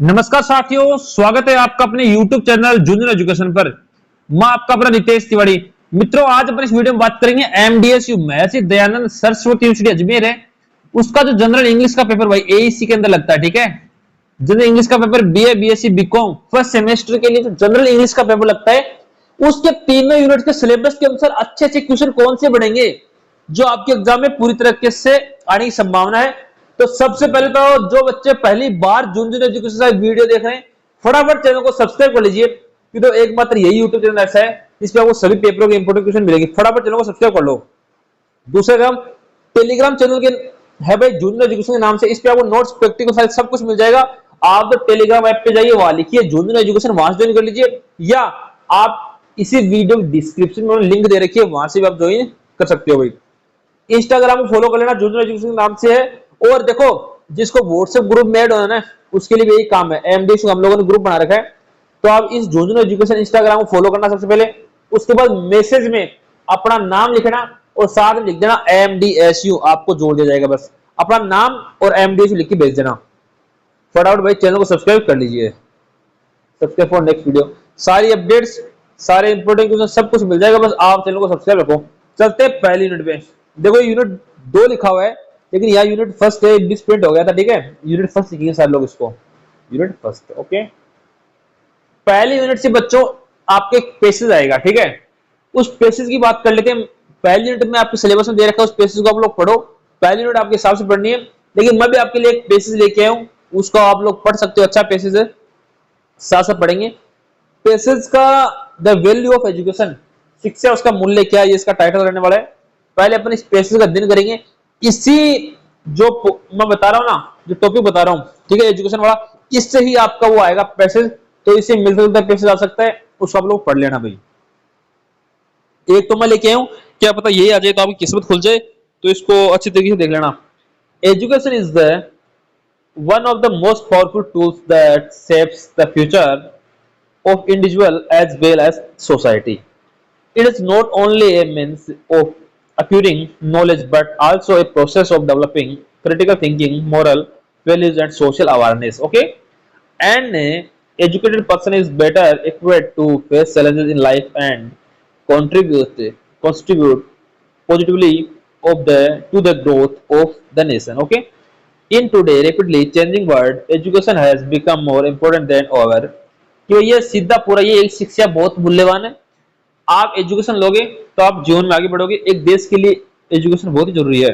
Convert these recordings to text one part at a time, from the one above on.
नमस्कार साथियों, स्वागत है आपका अपने YouTube चैनल जूनियर एजुकेशन पर। मैं आपका अपना नितेश तिवारी। मित्रों, आज अपन इस वीडियो में बात करेंगे एमडीएसयू महर्षि दयानंद सरस्वती यूनिवर्सिटी अजमेर है उसका जो जनरल इंग्लिश का पेपर भाई एईसी के अंदर लगता है। ठीक है, जनरल इंग्लिश का paper BA BSc BCom first semester के लिए जो जनरल इंग्लिश का पेपर लगता है उसके तीनों यूनिट के सिलेबस के अनुसार अच्छे अच्छे क्वेश्चन कौन से बनेंगे जो आपके एग्जाम में पूरी तरीके से आने की संभावना है। तो सबसे पहले तो जो बच्चे पहली बार जूनियर एजुकेशन का वीडियो देख रहे हैं, फटाफट चैनल को सब्सक्राइब कर लीजिए क्योंकि तो एकमात्र यही यूट्यूब चैनल ऐसा है जिस पे आपको सभी पेपरों के इंपोर्टेंट क्वेश्चन मिलेंगे। फटाफट चैनल को सब्सक्राइब कर लो। दूसरा काम, टेलीग्राम चैनल के है भाई जूनियर एजुकेशन के नाम से, इस पे आपको नोट्स प्रैक्टिकल फाइल सब कुछ मिल जाएगा। आप तो टेलीग्राम ऐप पे जाइए, वहां लिखिए जूनियर एजुकेशन, वहां से ज्वाइन कर लीजिए, या आप इसी वीडियो डिस्क्रिप्शन में लिंक दे रखी है, वहां से भी आप ज्वाइन कर सकते हो भाई। इंस्टाग्राम को फॉलो कर लेना, जूनियर एजुकेशन के नाम से है। और देखो, जिसको व्हाट्सएप ग्रुप में ऐड होना है उसके लिए भी यही काम है, एमडीएस हम लोगों ने ग्रुप बना रखा है। तो आप इस जूनियर एजुकेशन इंस्टाग्राम को फॉलो करना सबसे पहले। उसके बाद मैसेज में अपना नाम लिखना और साथ में लिख देना एमडीएसयू, आपको जोड़ दिया जाएगा। बस अपना नाम और एमडीएसयू लिख के भेज देना। फटाफट भाई चैनल को सब्सक्राइब कर लीजिए। Subscribe for next video. सारी अपडेट्स, सारे इंपोर्टेंट क्वेश्चन सब कुछ मिल जाएगा, बस आप चैनल को सब्सक्राइब रखो। चलते हैं पहली यूनिट पे। देखो यूनिट 2 लिखा हुआ है लेकिन यहाँ यूनिट फर्स्ट है, डिस्प्रिंट हो गया था। ठीक है, यूनिट फर्स्ट लिखेंगे सारे लोग इसको, यूनिट फर्स्ट। ओके, पहली यूनिट से बच्चों आपके पेसेज आएगा। ठीक है, उस पेसेज की बात कर लेते हैं। पहली यूनिट में आपके सिलेबस में दे रखा है, उस पेसेज को आप लोग पढ़ो। पहली यूनिट आपके हिसाब से पढ़नी है, लेकिन मैं भी आपके लिए एक पेसेज लेके आया हूँ, उसको आप लोग पढ़ सकते हो। अच्छा पेसेज है, साथ साथ पढ़ेंगे। पेसेज का द वैल्यू ऑफ एजुकेशन, शिक्षा उसका मूल्य क्या है, ये इसका टाइटल रहने वाला है। पहले अपन इस पेसेज का अध्ययन करेंगे। इसी जो मैं बता रहा हूं ना, जो टॉपिक बता रहा हूं, ठीक है, एजुकेशन वाला, इससे ही आपका वो आएगा पैसेज। तो इससे मिलता जुलता पैसेज आ सकता है, उसको आप लोग पढ़ लेना भाई। एक तो मैं लेके आया हूं, क्या पता यही आ जाए तो आपकी किस्मत खुल जाए, तो इसको अच्छी तरीके से देख लेना। Education is the one of the most powerful tools that shapes the future of individual as well as society. It is not only a means of acquiring knowledge but also a process of developing critical thinking, moral values and social awareness. Okay, and educated person is better equipped to face challenges in life and contribute positively to the growth of the nation. Okay, in today rapidly changing world, education has become more important than ever. कि ये सीधा पूरा ये एक शिक्षा बहुत मूल्यवान है। आप एजुकेशन लोगे तो आप जीवन में आगे बढ़ोगे। एक देश के लिए एजुकेशन बहुत ही जरूरी है।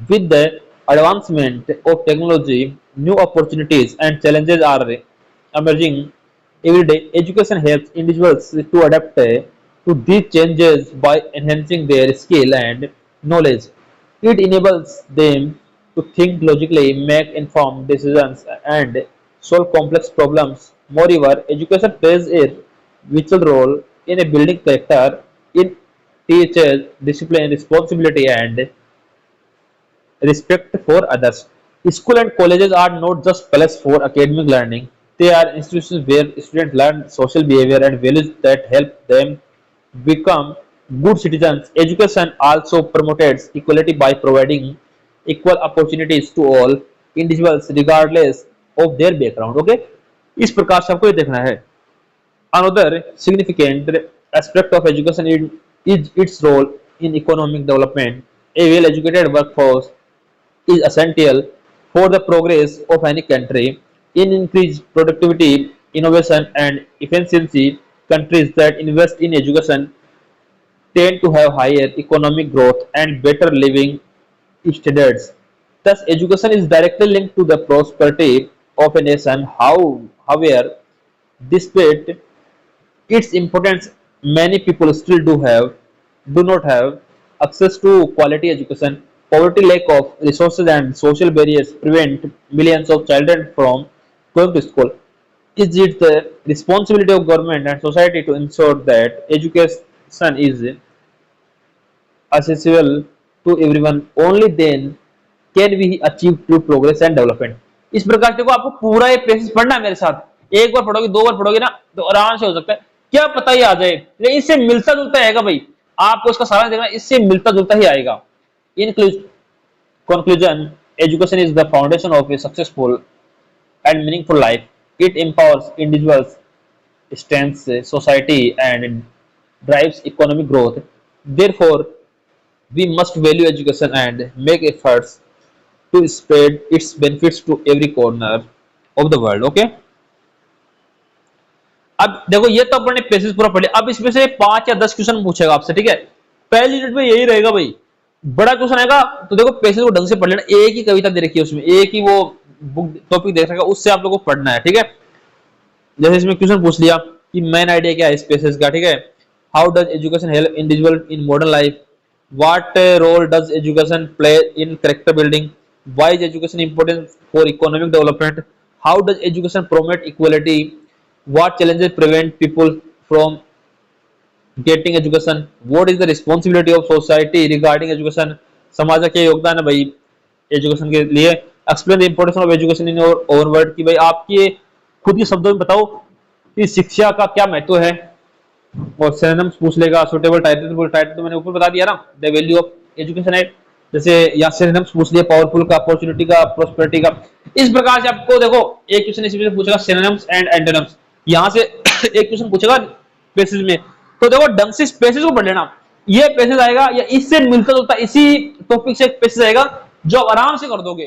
With the advancement of technology, new opportunities and challenges are emerging every day. Education helps individuals to adapt to these changes by enhancing their skill and knowledge. It enables them to think logically, make informed decisions, and solve complex problems. Moreover, education plays a vital role in a building character. It teaches discipline, responsibility, and respect for others. School and colleges are not just places for academic learning, they are institutions where students learn social behavior and values that help them become good citizens. Education also promotes equality by providing equal opportunities to all individuals regardless of their background. Okay, इस प्रकार से आपको ये देखना है। Another significant aspect of education is its role in economic development. A well-educated workforce is essential for the progress of any country. In increased productivity, innovation, and efficiency, countries that invest in education tend to have higher economic growth and better living standards. Thus, education is directly linked to the prosperity of a nation. However, despite its importance, many people still do not have access to quality education. Poverty, lack of resources, and social barriers prevent millions of children from going to school. Is it the responsibility of government and society to ensure that education is accessible to everyone? Only then can we achieve true progress and development. इस प्रकार से देखो, आपको पूरा ये passage पढ़ना है मेरे साथ। एक बार पढ़ोगे, 2 बार पढ़ोगे ना तो आराम से हो सकता है, क्या पता ही आ जाए, लेकिन इससे मिलता जुलता आएगा भाई। आपको इसका सारा देखना, इससे मिलता जुलता ही आएगा। इन conclusion, education is the foundation of a successful and meaningful life. It empowers individuals, strengthens society, and drives economic growth. Therefore, we must value education and make efforts to spread its benefits to every corner of the world. Okay. अब देखो ये तो अपन ने passage पूरा पढ़ लिया। अब इसमें से 5 या 10 क्वेश्चन पूछेगा आपसे, ठीक है। पहली यूनिट में यही रहेगा भाई, बड़ा क्वेश्चन आएगा तो देखो पेसेज को ढंग से पढ़ लेना। एक ही कविता दे रखी है, उसमें एक ही वो बुक टॉपिक दे रखा है, उससे आप लोगों को पढ़ना है, ठीक है। जैसे इसमें क्वेश्चन पूछ लिया कि मेन आइडिया क्या है इस पेसेज का, ठीक है। How does education help individual in modern life, what role does education play in character building, why is education important for economic development, how does education promote equality, what challenges prevent people from getting education, what is the responsibility of society regarding education, समाज का क्या योगदान है भाई education के लिए, explain the importance of education in your own word, कि भाई आपके खुद के शब्दों में बताओ कि शिक्षा का क्या महत्व है। और सिनोनिम्स पूछ लेगा, सुटेबल टाइटल, टाइटल तो मैंने ऊपर बता दिया ना, द वैल्यू ऑफ एजुकेशन है। जैसे या सिनोनिम्स पूछ लिया, पावरफुल का, अपॉर्चुनिटी का, प्रोस्पेरिटी का। इस प्रकार से आपको देखो एक क्वेश्चन इसी में पूछेगा सिनोनिम्स एंड एंटोनिम्स, यहां से एक क्वेश्चन पूछेगा पेसेज में, तो देखो ढंग से पेसेज को पढ़ लेना। ये पेसेज आएगा या इससे मिलता जुलता इसी टॉपिक से एक पेसेज आएगा जो आप आराम से कर दोगे,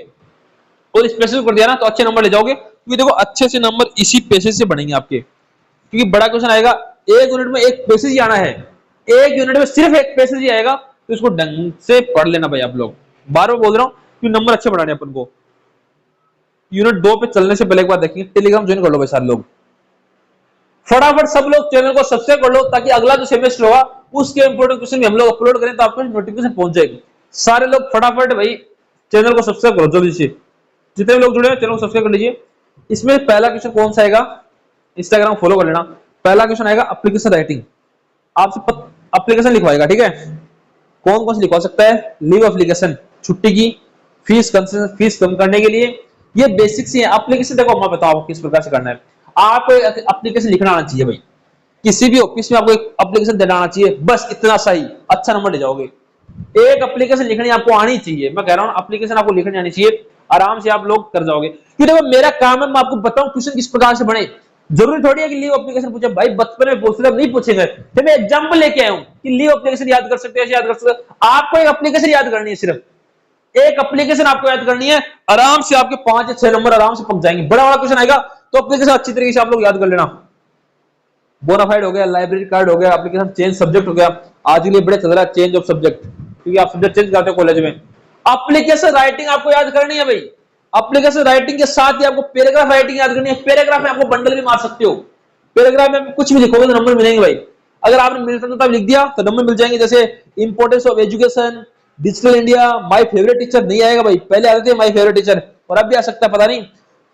और इस पेसेज को कर दिया ना तो अच्छे नंबर ले जाओगे, क्योंकि देखो अच्छे से नंबर इसी पेसेज से बढ़ेंगे आपके। क्योंकि बड़ा क्वेश्चन आएगा, एक यूनिट में एक पेसेज ही आना है, एक यूनिट में सिर्फ एक पेसेज ही आएगा, तो इसको ढंग से पढ़ लेना भाई आप लोग। बार बार बोल रहा हूं कि नंबर अच्छे बढ़ाने अपन को। यूनिट 2 पे चलने से पहले एक बार देखेंगे, टेलीग्राम ज्वाइन कर लो भाई सारे लोग, फटाफट सब लोग चैनल को सब्सक्राइब कर लो, ताकि अगला जो सेमेस्टर होगा उसके इंपोर्टेंट क्वेश्चन भी हम लोग अपलोड करें तो आपको नोटिफिकेशन पहुंच जाएगी। सारे लोग फटाफट भाई चैनल को सब्सक्राइब करो जल्दी से, जितने लोग जुड़े हैं चैनल को सब्सक्राइब कर लीजिए। इसमें पहला क्वेश्चन कौन सा आएगा, इंस्टाग्राम फॉलो कर लेना। पहला क्वेश्चन आएगा एप्लीकेशन राइटिंग, आपसे एप्लीकेशन लिखवाएगा, ठीक है। कौन कौन से लिखवा सकता है, लीव एप्लीकेशन, छुट्टी की, फीस कंसेशन, फीस कम करने के लिए, ये बेसिक्स ही है। एप्लीकेशन देखो मैं बताऊं किस प्रकार से करना है। आपको एप्लीकेशन लिखना आना चाहिए भाई, किसी भी ऑफिस में आपको एक एप्लीकेशन देना आना चाहिए, बस इतना सही, अच्छा नंबर ले जाओगे। एक एप्लीकेशन लिखनी आपको आनी चाहिए, मैं कह रहा हूं एप्लीकेशन आपको लिखनी आनी चाहिए, आराम से आप लोग कर जाओगे। क्योंकि देखो मेरा काम है मैं आपको बताऊं क्वेश्चन किस प्रकार से बने। जरूरी थोड़ी है कि लीव एप्लीकेशन पूछे, भाई बचपन में पूछते नहीं पूछेंगे, तो मैं एग्जाम्पल लेके आया हूं कि लीव एप्लीकेशन याद कर सकते हैं, याद कर सकते हैं। आपको एक एप्लीकेशन याद करनी है, सिर्फ एक एप्लीकेशन आपको याद करनी है, आराम से आपके 5 या 6 नंबर आराम से पक जाएंगे। बड़ा बड़ा क्वेश्चन आएगा तो एप्लीकेशन अच्छी तरीके से आप लोग याद कर लेना। बोनाफाइड हो गया, लाइब्रेरी कार्ड हो गया, एप्लीकेशन चेंज सब्जेक्ट हो गया, आज के लिए बड़े चल रहा है चेंज ऑफ सब्जेक्ट, क्योंकि आप सब्जेक्ट चेंज करते हो कॉलेज में। एप्लीकेशन राइटिंग आपको याद करनी है भाई, एप्लीकेशन राइटिंग के साथ ही आपको पैराग्राफ राइटिंग याद करनी है। पैराग्राफ में आपको बंडल भी मार सकते हो, पैराग्राफ में कुछ भी लिखोगे तो नंबर मिलेंगे भाई। अगर आपने मिलता लिख दिया तो नंबर मिल जाएंगे। जैसे importance of education, digital India, my favourite teacher नहीं आएगा भाई, पहले आते थे माय फेवरेट टीचर, और अब भी आ सकता है पता नहीं,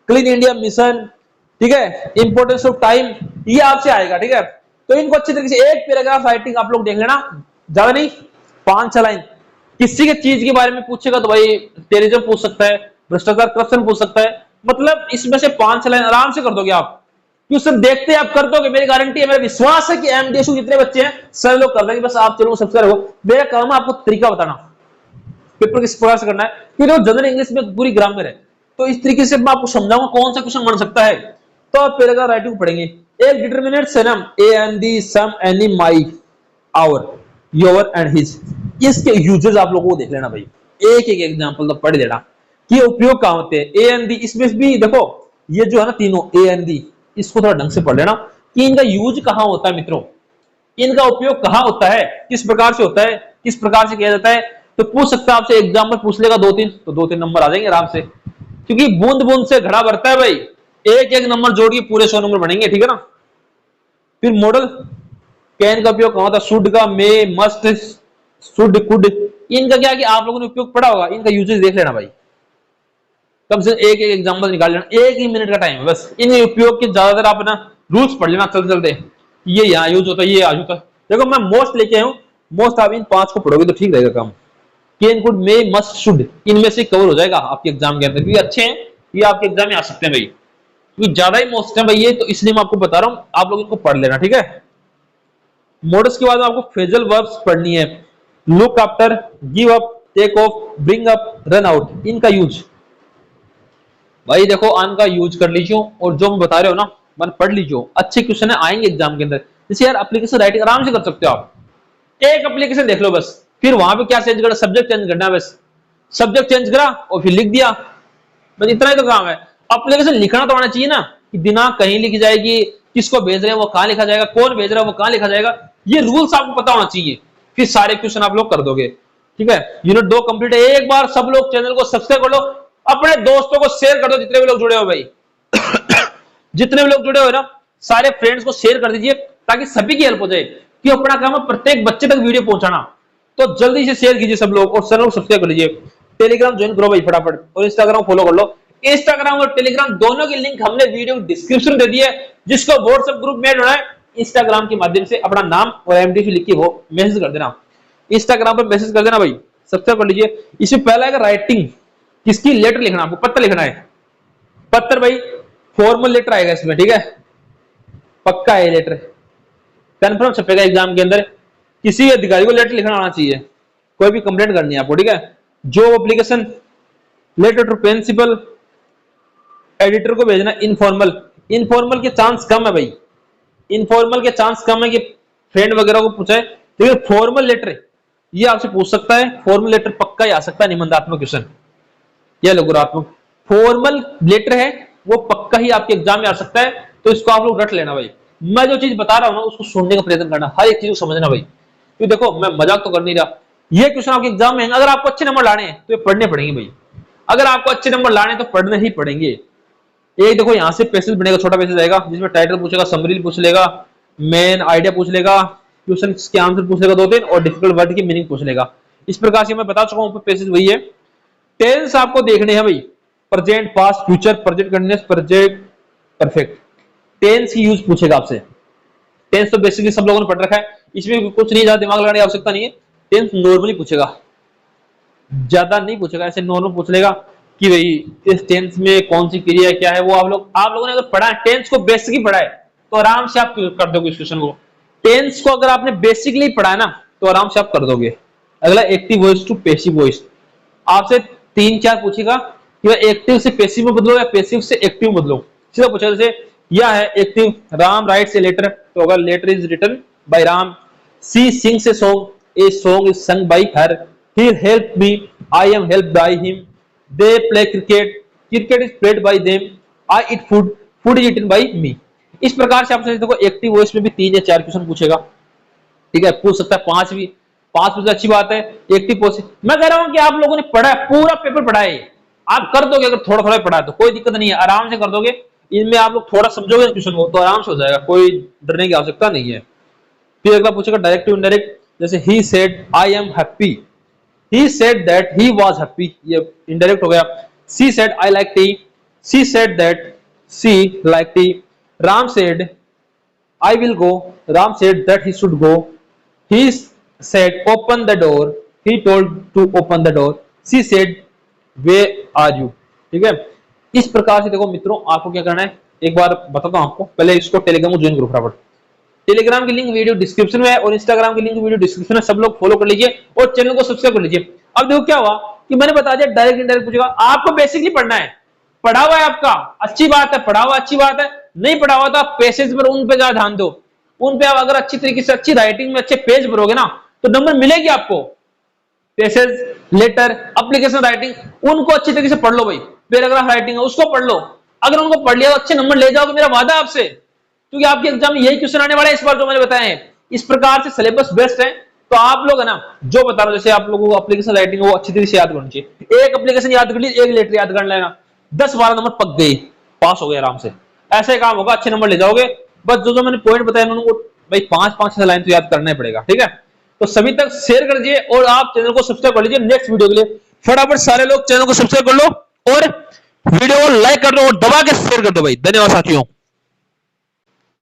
क्लीन इंडिया मिशन, ठीक है, इंपोर्टेंस ऑफ टाइम, ये आपसे आएगा, ठीक है। तो इनको अच्छी तरीके से एक पैराग्राफ राइटिंग आप लोग देख लेना, ज्यादा नहीं 5-6 लाइन। किसी के चीज के बारे में पूछेगा तो भाई टेररिज्म पूछ सकता है, भ्रष्टाचार करप्शन पूछ सकता है, मतलब इसमें से 5-6 लाइन आराम से कर दोगे आप, क्वेश्चन देखते आप कर दोगे, मेरी गारंटी है, मेरा विश्वास है कि एमडीएसयू जितने बच्चे हैं सारे लोग कर देंगे। बस आप चैनल को सब्सक्राइब हो, मेरा काम है आपको तरीका बताना पेपर किस प्रकार से करना है, क्योंकि वो जनरल इंग्लिश में पूरी ग्रामर है, तो इस तरीके से मैं आपको समझाऊंगा कौन सा क्वेश्चन बन सकता है। तो आप पैराग्राफ राइटिंग पढ़ेंगे। एक determinate synonym, a and the, some, any, my, our, your and his, इसके यूजेस आप लोगों को देख लेना भाई, एक एक एग्जांपल तो पढ़ लेना कि उपयोग कहां होते हैं। ए एंड दी, इसमें भी देखो ये जो है ना तीनों ए एंड दी, इसको थोड़ा ढंग से पढ़ लेना कि इनका यूज कहां होता है मित्रों, इनका उपयोग कहां होता है, किस प्रकार से होता है, किस प्रकार से किया जाता है। तो पूछ सकता है आपसे, एग्जाम्पल पूछ लेगा 2-3, तो 2-3 नंबर आ जाएंगे आराम से, क्योंकि बूंद बूंद से घड़ा भरता है भाई, एक एक नंबर जोड़ के पूरे 100 नंबर बनेंगे, ठीक है ना। फिर मॉडल, कैन का उपयोग कहां होता है, शुड का, मे, मस्ट, शुड, कुड, इनका क्या कि आप लोगों ने उपयोग पढ़ा होगा, इनका यूजेस देख लेना भाई, कम से एक एक एग्जाम्पल निकाल लेना, 1 ही मिनट का टाइम है बस। इन उपयोग के ज्यादातर आप ना रूल्स पढ़ लेना चलते चलते, ये यहाँ यूज होता है, ये आज होता है। देखो मैं मोस्ट लेके आया हूं, मोस्ट आप इन 5 को पढ़ोगे तो ठीक रहेगा काम। Can, could, may, must, should, इनमें से कवर हो जाएगा आपके एग्जाम के अंदर, क्योंकि अच्छे हैं ये आपके एग्जाम में आ सकते हैं भाई, क्योंकि ज्यादा ही मोस्ट है भाई ये, तो इसलिए मैं आपको बता रहा हूं, आप लोग इनको पढ़ लेना, ठीक है। मॉडल्स के बाद में आपको फ्रेजल वर्ब्स पढ़नी है, look after, give up, take off, bring up, run out, इनका यूज। भाई देखो आन का यूज कर लीजिए और जो मैं बता रहे हो ना मन पढ़ लीजिए, अच्छे क्वेश्चन आएंगे एग्जाम के अंदर। जैसे यार एप्लीकेशन राइटिंग आराम से कर सकते हो आप, एक एप्लीकेशन देख लो बस, फिर वहां पे क्या चेंज करना, सब्जेक्ट चेंज करना है बस, सब्जेक्ट चेंज करा और फिर लिख दिया, बस इतना ही तो काम है। एप्लीकेशन लिखना तो आना चाहिए ना, कि दिनांक कहीं लिखी जाएगी, किसको भेज रहे हैं वो कहां लिखा जाएगा, कौन भेज रहा है वो कहां लिखा जाएगा, ये रूल्स आपको पता होना चाहिए, फिर सारे क्वेश्चन आप लोग कर दोगे। ठीक है, यूनिट 2 कंप्लीट है। एक बार सब लोग चैनल को सब्सक्राइब कर लो, अपने दोस्तों को शेयर कर दो, जितने भी लोग जुड़े हो भाई जितने भी लोग जुड़े हो ना सारे फ्रेंड्स को शेयर कर दीजिए, ताकि सभी की हेल्प हो जाए, कि अपना काम है प्रत्येक बच्चे तक वीडियो पहुंचाना। तो जल्दी से शेयर कीजिए सब लोग, और चैनल को सब्सक्राइब कर लीजिए। टेलीग्राम ज्वाइन करो भाई फटाफट, और इंस्टाग्राम फॉलो कर लो। इंस्टाग्राम और टेलीग्राम दोनों की लिंक हमने वीडियो डिस्क्रिप्शन दे दी है, जिसको व्हाट्सएप ग्रुप में ऐड होना है इंस्टाग्राम के माध्यम से अपना नाम और एमडी लिख के वो मैसेज कर देना, इंस्टाग्राम पर मैसेज कर देना भाई, सब्सक्राइब कर लीजिए। इसमें पहला है राइटिंग, किसकी, लेटर लिखना, आपको पत्र लिखना है, पत्र भाई फॉर्मल लेटर आएगा इसमें, ठीक है, पक्का है लेटर, कंफर्म छपेगा एग्जाम के अंदर। किसी अधिकारी को लेटर लिखना आना चाहिए, कोई भी कंप्लेंट करनी है आपको, ठीक है। जो application letter to principal editor को भेजना इनफॉर्मल, इनफॉर्मल के चांस कम है भाई, इनफॉर्मल के चांस कम है कि फ्रेंड वगैरह को पूछे, लेकिन फॉर्मल लेटर ये आपसे पूछ सकता है, फॉर्मल लेटर पक्का ही आ सकता है, निबंधात्मक क्वेश्चन या लघुरात्मक, फॉर्मल लेटर है वो पक्का ही आपके एग्जाम में आ सकता है, तो इसको आप लोग रट लेना भाई। मैं जो चीज बता रहा हूं ना उसको सुनने का प्रयत्न करना, हर एक चीज को समझना भाई, क्योंकि देखो मैं मजाक तो कर नहीं रहा, ये क्वेश्चन आपके एग्जाम में अगर आपको अच्छे नंबर लाने हैं तो ये पढ़ने पड़ेंगे भाई, अगर आपको अच्छे नंबर लाने तो पढ़ने ही पड़ेंगे। एक देखो यहाँ से पैसेज बनेगा, छोटा पैसेज आएगा जिसमें टाइटल पूछेगा, समरी पूछ लेगा, मेन आइडिया पूछ लेगा, क्वेश्चन के आंसर पूछ लेगा 2-3, और डिफिकल्ट वर्ड की मीनिंग पूछ लेगा। इस प्रकार से मैं बता चुका हूं पैसेज वही है। टेंस आपको देखने हैं भाई, present, past, future, present continuous, present perfect, tense की यूज पूछेगा आपसे। टेंस तो बेसिकली सब लोगों ने पढ़ रखा है, इसमें कुछ नहीं, ज्यादा दिमाग लगाने की आवश्यकता नहीं है। टेंस नॉर्मली पूछेगा, ज्यादा नहीं पूछेगा, ऐसे नॉर्मल पूछ लेगा कि भाई इस टेंस में कौन सी क्रिया क्या है, वो आप लोगों ने अगर पढ़ा है, टेंस को बेसिक पढ़ा है तो आराम से आप कर दोगे इस क्वेश्चन को। टेंस को अगर आपने बेसिकली पढ़ा है ना तो आराम से आप कर दोगे। अगला active voice to passive voice, आपसे 3-4 पूछेगा कि एक्टिव से पैसिव में बदलो या पैसिव से एक्टिव में बदलो, सीधा पूछेगा। जैसे यह है active, Ram writes a letter, तो अगर letter is written by Ram, she sings a song, a song is sung by her, he help me, I am help by him, they play cricket, cricket is played by them, I eat food, food is eaten by me. इस प्रकार से आपसे देखो active voice में भी 3 या 4 question पूछेगा, ठीक है, पूछ सकता है 5 भी, 5 पूछे अच्छी बात है। एक्टिव पोस्ट मैं कह रहा हूं कि आप लोगों ने पढ़ा है, पूरा पेपर पढ़ा है, आप कर दोगे, अगर थोड़ा थोड़ा पढ़ा है तो कोई दिक्कत नहीं है, आराम से कर दोगे। इनमें आप लोग थोड़ा समझोगे क्वेश्चन को तो आराम से हो जाएगा, कोई डरने की आवश्यकता नहीं है। फिर अगला पूछेगा डायरेक्ट टू इनडायरेक्ट, जैसे he said I am happy, he said that he was happy, ये इनडायरेक्ट हो गया। She said I like tea, she said that she like tea, Ram said I will go, Ram said that he should go, he said open the door, he told to open the door, she said where are you। ठीक है, इस प्रकार से देखो मित्रों आपको क्या करना है, एक बार बताता हूं आपको, पहले इसको टेलीग्राम को ज्वाइन करो फटाफट। टेलीग्राम की लिंक वीडियो डिस्क्रिप्शन में है और इंस्टाग्राम की लिंक वीडियो डिस्क्रिप्शन में, सब लोग फॉलो कर लीजिए और चैनल को सब्सक्राइब कर लीजिए। अब देखो क्या हुआ कि मैंने बता दिया डायरेक्ट इंडायरेक्ट पूछेगा, आपको बेसिकली पढ़ना है, पढ़ा हुआ है आपका, अच्छी बात है, पढ़ा हुआ अच्छी बात है, नहीं पढ़ा हुआ तो आप पेसेज पर उन पे ज्यादा ध्यान दो, उन पे आप अगर अच्छी तरीके से अच्छी राइटिंग में अच्छे पेज भरोगे ना तो नंबर मिलेगी आपको। पेसेज, लेटर, एप्लीकेशन राइटिंग उनको अच्छी तरीके से पढ़ लो भाई, पैराग्राफ राइटिंग है उसको पढ़ लो, अगर उनको पढ़ लिया तो अच्छे नंबर ले जाओगे, मेरा वादा आपसे, क्योंकि आपके एग्जाम में यही क्वेश्चन आने वाले हैं इस बार जो मैंने बताए हैं। इस प्रकार से सिलेबस बेस्ट है, तो आप लोग है ना जो बता रहे हो, जैसे आप लोगों को एप्लीकेशन राइटिंग वो अच्छी तरीके से याद करनी चाहिए, एक एप्लीकेशन याद कर ली, एक लेटर याद कर लेना, 10-12 नंबर पक गई, पास हो गए आराम से, ऐसे काम होगा, अच्छे नंबर ले जाओगे। बस जो मैंने पॉइंट बताया उनको भाई 5-5 लाइन तो याद करना ही पड़ेगा, ठीक है। तो सभी तक शेयर कर दीजिए और आप चैनल को सब्सक्राइब कर लीजिए नेक्स्ट वीडियो के लिए। फटाफट सारे लोग चैनल को सब्सक्राइब कर लो और वीडियो को लाइक कर दो और दबा के शेयर कर दो भाई। धन्यवाद साथियों।